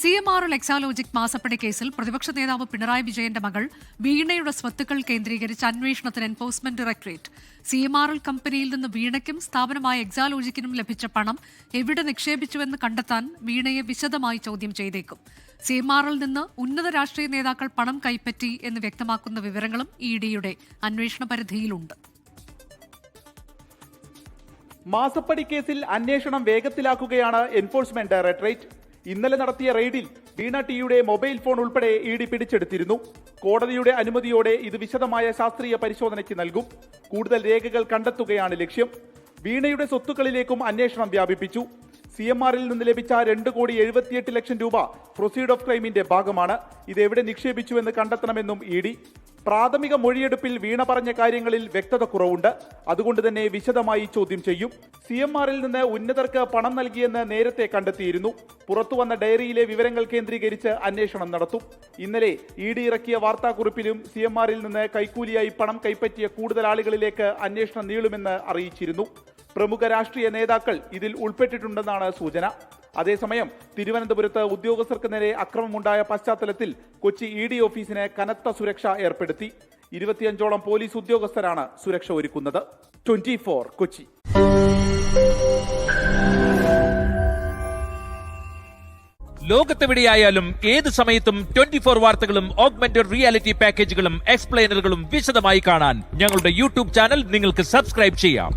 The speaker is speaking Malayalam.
CMRL എക്സാലോജിക് മാസപ്പടി കേസിൽ പ്രതിപക്ഷ നേതാവ് പിണറായി വിജയന്റെ മകൾ വീണയുടെ സ്വത്തുക്കൾ കേന്ദ്രീകരിച്ച് അന്വേഷണത്തിന് എൻഫോഴ്സ്മെന്റ് ഡയറക്ടറേറ്റ്. CMRL കമ്പനിയിൽ നിന്ന് വീണയ്ക്കും സ്ഥാപനമായ എക്സാലോജിക്കിനും ലഭിച്ച പണം എവിടെ നിക്ഷേപിച്ചുവെന്ന് കണ്ടെത്താൻ വീണയെ വിശദമായി ചോദ്യം ചെയ്തേക്കും. CMRL നിന്ന് ഉന്നത രാഷ്ട്രീയ നേതാക്കൾ പണം കൈപ്പറ്റി എന്ന് വ്യക്തമാക്കുന്ന വിവരങ്ങളും EDയുടെ അന്വേഷണ പരിധിയിലുണ്ട്. മാസപ്പടി കേസിൽ അന്വേഷണം വേഗത്തിലാക്കുകയാണ് എൻഫോഴ്സ്മെന്റ് ഡയറക്ടറേറ്റ്. ഇന്നലെ നടത്തിയ റെയ്ഡിൽ വീണ ടിയുടെ മൊബൈൽ ഫോൺ ഉൾപ്പെടെ ED പിടിച്ചെടുത്തിരുന്നു. കോടതിയുടെ അനുമതിയോടെ ഇത് വിശദമായ ശാസ്ത്രീയ പരിശോധനയ്ക്ക് നൽകും. കൂടുതൽ രേഖകൾ കണ്ടെത്തുകയാണ് ലക്ഷ്യം. വീണയുടെ സ്വത്തുക്കളിലേക്കും അന്വേഷണം വ്യാപിപ്പിച്ചു. CMRL നിന്ന് ലഭിച്ച 2,78,00,000 രൂപ പ്രൊസീഡ് ഓഫ് ക്രൈമിന്റെ ഭാഗമാണ്. ഇത് എവിടെ നിക്ഷേപിച്ചുവെന്ന് കണ്ടെത്തണമെന്നും ED. പ്രാഥമിക മൊഴിയെടുപ്പിൽ വീണ പറഞ്ഞ കാര്യങ്ങളിൽ വ്യക്തത കുറവുണ്ട്. അതുകൊണ്ട് തന്നെ വിശദമായി ചോദ്യം ചെയ്യും. CMRL നിന്ന് ഉന്നതർക്ക് പണം നൽകിയെന്ന് നേരത്തെ കണ്ടെത്തിയിരുന്നു. പുറത്തുവന്ന ഡയറിയിലെ വിവരങ്ങൾ കേന്ദ്രീകരിച്ച് അന്വേഷണം നടത്തും. ഇന്നലെ ED ഇറക്കിയ വാർത്താക്കുറിപ്പിലും CMRL നിന്ന് കൈക്കൂലിയായി പണം കൈപ്പറ്റിയ കൂടുതൽ ആളുകളിലേക്ക് അന്വേഷണം നീളുമെന്ന് അറിയിച്ചിരുന്നു. പ്രമുഖ രാഷ്ട്രീയ നേതാക്കൾ ഇതിൽ ഉൾപ്പെട്ടിട്ടുണ്ടെന്നാണ് സൂചന. അതേസമയം തിരുവനന്തപുരത്ത് ഉദ്യോഗസ്ഥർക്ക് നേരെ അക്രമമുണ്ടായ പശ്ചാത്തലത്തിൽ കൊച്ചി ED ഓഫീസിന് കനത്ത സുരക്ഷ ഏർപ്പെടുത്തി. 25ഓളം പോലീസ് ഉദ്യോഗസ്ഥരാണ് സുരക്ഷ ഒരുക്കുന്നത്. 24 കൊച്ചി. ലോകത്തെവിടെയായാലും ഏത് സമയത്തും 24 വാർത്തകളും ഓഗ്മെന്റഡ് റിയാലിറ്റി പാക്കേജുകളും എക്സ്പ്ലെയിനറുകളും വിശദമായി കാണാൻ ഞങ്ങളുടെ യൂട്യൂബ് ചാനൽ നിങ്ങൾക്ക് സബ്സ്ക്രൈബ് ചെയ്യാം.